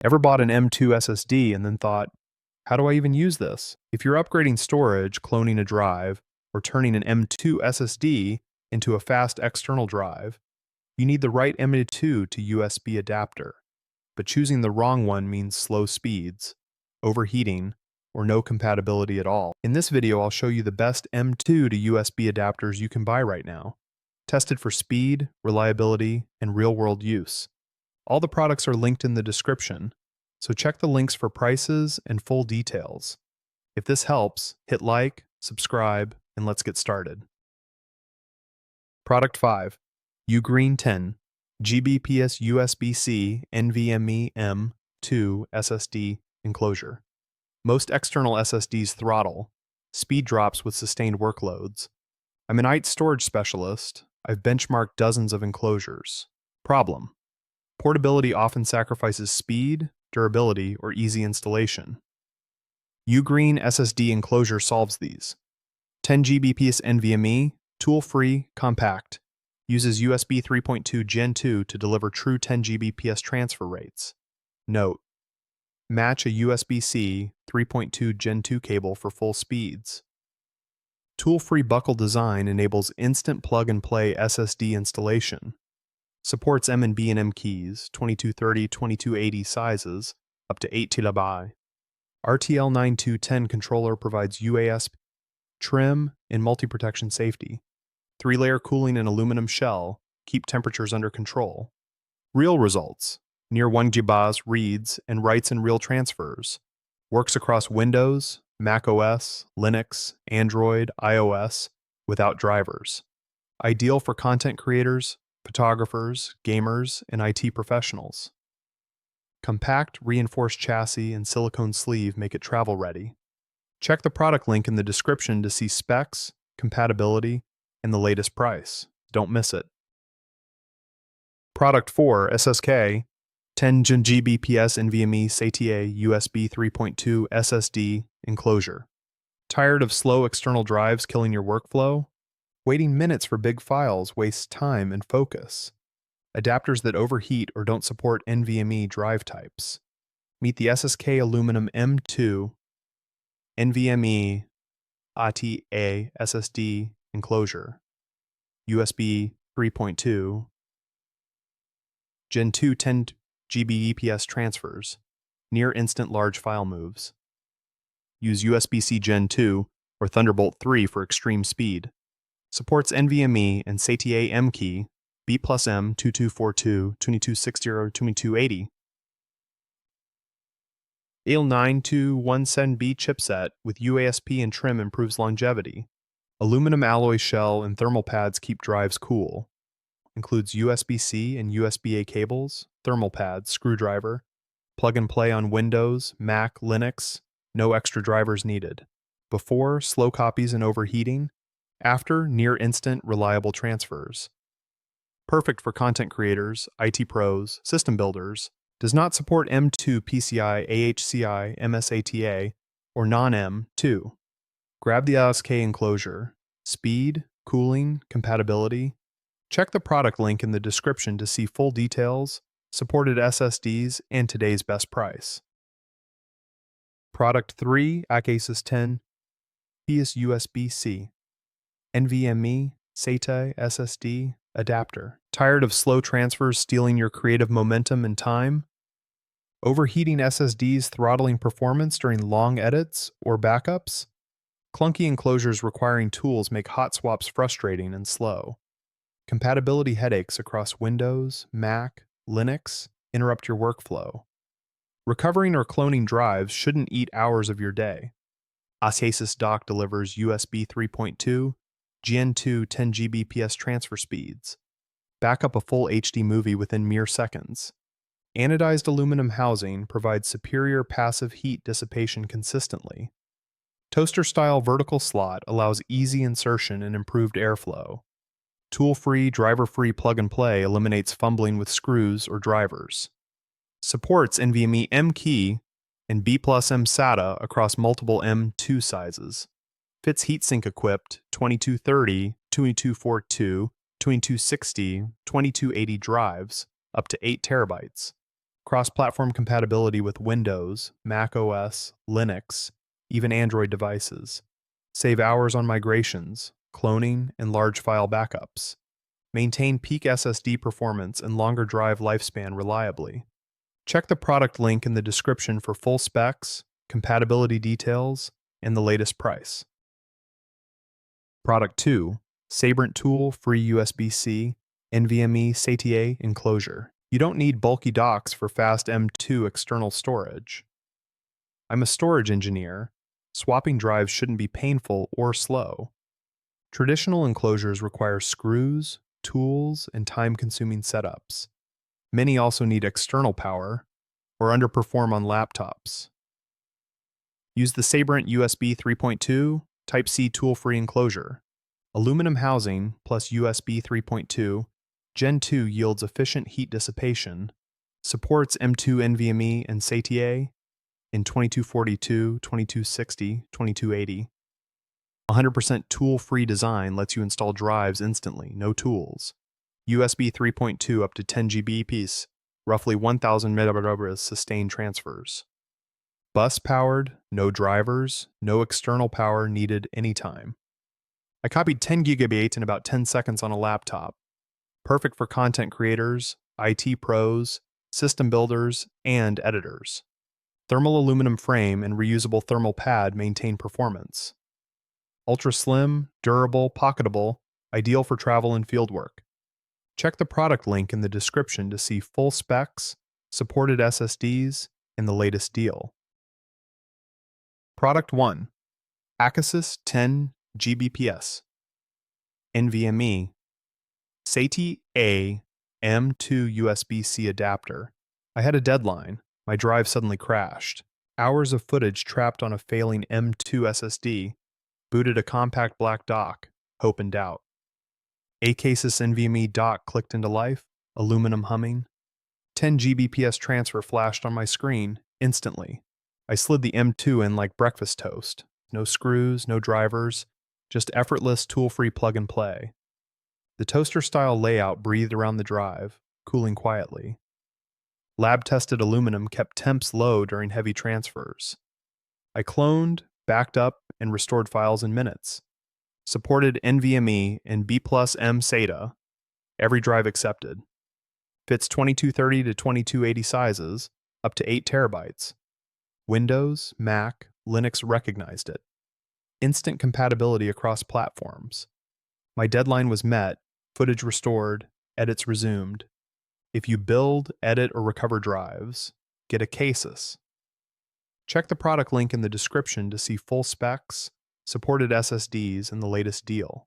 Ever bought an M.2 SSD and then thought, how do I even use this? If you're upgrading storage, cloning a drive, or turning an M.2 SSD into a fast external drive, you need the right M.2 to USB adapter. But choosing the wrong one means slow speeds, overheating, or no compatibility at all. In this video, I'll show you the best M.2 to USB adapters you can buy right now, tested for speed, reliability, and real-world use. All the products are linked in the description, so check the links for prices and full details. If this helps, hit like, subscribe, and let's get started. Product 5. Ugreen 10 Gbps USB-C NVMe M.2 SSD Enclosure. Most external SSDs throttle, speed drops with sustained workloads. I'm an IT storage specialist. I've benchmarked dozens of enclosures. Problem: portability often sacrifices speed, durability, or easy installation. Ugreen SSD Enclosure solves these. 10 Gbps NVMe, tool-free, compact. Uses USB 3.2 Gen 2 to deliver true 10 Gbps transfer rates. Note: match a USB-C 3.2 Gen 2 cable for full speeds. Tool-free buckle design enables instant plug-and-play SSD installation. Supports M&B and M keys, 2230, 2280 sizes, up to 8 TB. RTL9210 controller provides UASP, trim, and multi-protection safety. 3-layer cooling and aluminum shell keep temperatures under control. Real results: near 1 GB reads and writes in real transfers. Works across Windows, Mac OS, Linux, Android, iOS, without drivers. Ideal for content creators, photographers, gamers, and IT professionals. Compact, reinforced chassis and silicone sleeve make it travel-ready. Check the product link in the description to see specs, compatibility, and the latest price. Don't miss it. Product 4. SSK 10 Gbps NVMe SATA USB 3.2 SSD Enclosure. Tired of slow external drives killing your workflow? Waiting minutes for big files wastes time and focus. Adapters that overheat or don't support NVMe drive types. Meet the SSK Aluminum M.2 NVMe ATA SSD Enclosure. USB 3.2 Gen 2 10 Gbps transfers. Near instant large file moves. Use USB-C Gen 2 or Thunderbolt 3 for extreme speed. Supports NVMe and SATA M key, B+M 2242, 2260, 2280. AL9217B chipset with UASP and trim improves longevity. Aluminum alloy shell and thermal pads keep drives cool. Includes USB-C and USB-A cables, thermal pads, screwdriver, plug and play on Windows, Mac, Linux, no extra drivers needed. Before, slow copies and overheating. After, near instant, reliable transfers. Perfect for content creators, IT pros, system builders. Does not support M.2 PCI, AHCI, MSATA, or non-M.2. Grab the SSK Enclosure. Speed, cooling, compatibility. Check the product link in the description to see full details, supported SSDs, and today's best price. Product 3. Acasis 10 PS USB-C NVMe SATA SSD Adapter. Tired of slow transfers stealing your creative momentum and time? Overheating SSDs throttling performance during long edits or backups? Clunky enclosures requiring tools make hot swaps frustrating and slow. Compatibility headaches across Windows, Mac, Linux interrupt your workflow. Recovering or cloning drives shouldn't eat hours of your day. Acasis dock delivers USB 3.2, Gen 2 10 Gbps transfer speeds. Back up a full HD movie within mere seconds. Anodized aluminum housing provides superior passive heat dissipation consistently. Toaster-style vertical slot allows easy insertion and improved airflow. Tool-free, driver-free plug-and-play eliminates fumbling with screws or drivers. Supports NVMe M key and B+M SATA across multiple M.2 sizes. Fits heatsink equipped 2230, 2242, 2260, 2280 drives, up to 8 terabytes. Cross-platform compatibility with Windows, Mac OS, Linux, even Android devices. Save hours on migrations, cloning, and large file backups. Maintain peak SSD performance and longer drive lifespan reliably. Check the product link in the description for full specs, compatibility details, and the latest price. Product 2. Sabrent Tool Free USB-C NVMe SATA Enclosure. You don't need bulky docks for fast M.2 external storage. I'm a storage engineer. Swapping drives shouldn't be painful or slow. Traditional enclosures require screws, tools, and time-consuming setups. Many also need external power or underperform on laptops. Use the Sabrent USB 3.2 Type-C tool-free enclosure. Aluminum housing plus USB 3.2 Gen 2 yields efficient heat dissipation, supports M.2 NVMe and SATA in 2242, 2260, 2280. 100% tool-free design lets you install drives instantly, no tools. USB 3.2 up to 10 GB piece, roughly 1000 MB sustained transfers. Bus-powered, no drivers, no external power needed anytime. I copied 10 GB in about 10 seconds on a laptop. Perfect for content creators, IT pros, system builders, and editors. Thermal aluminum frame and reusable thermal pad maintain performance. Ultra slim, durable, pocketable, ideal for travel and fieldwork. Check the product link in the description to see full specs, supported SSDs, and the latest deal. Product 1. Acasis 10 Gbps NVMe SATA M.2 USB-C adapter. I had a deadline. My drive suddenly crashed. Hours of footage trapped on a failing M.2 SSD. Booted a compact black dock. Hope and doubt. Acasis NVMe dock clicked into life. Aluminum humming. 10 Gbps transfer flashed on my screen instantly. I slid the M.2 in like breakfast toast. No screws, no drivers, just effortless tool-free plug and play. The toaster-style layout breathed around the drive, cooling quietly. Lab-tested aluminum kept temps low during heavy transfers. I cloned, backed up, and restored files in minutes. Supported NVMe and B+M SATA. Every drive accepted. Fits 2230 to 2280 sizes, up to 8 terabytes. Windows, Mac, Linux recognized it. Instant compatibility across platforms. My deadline was met, footage restored, edits resumed. If you build, edit, or recover drives, get Acasis. Check the product link in the description to see full specs, supported SSDs, and the latest deal.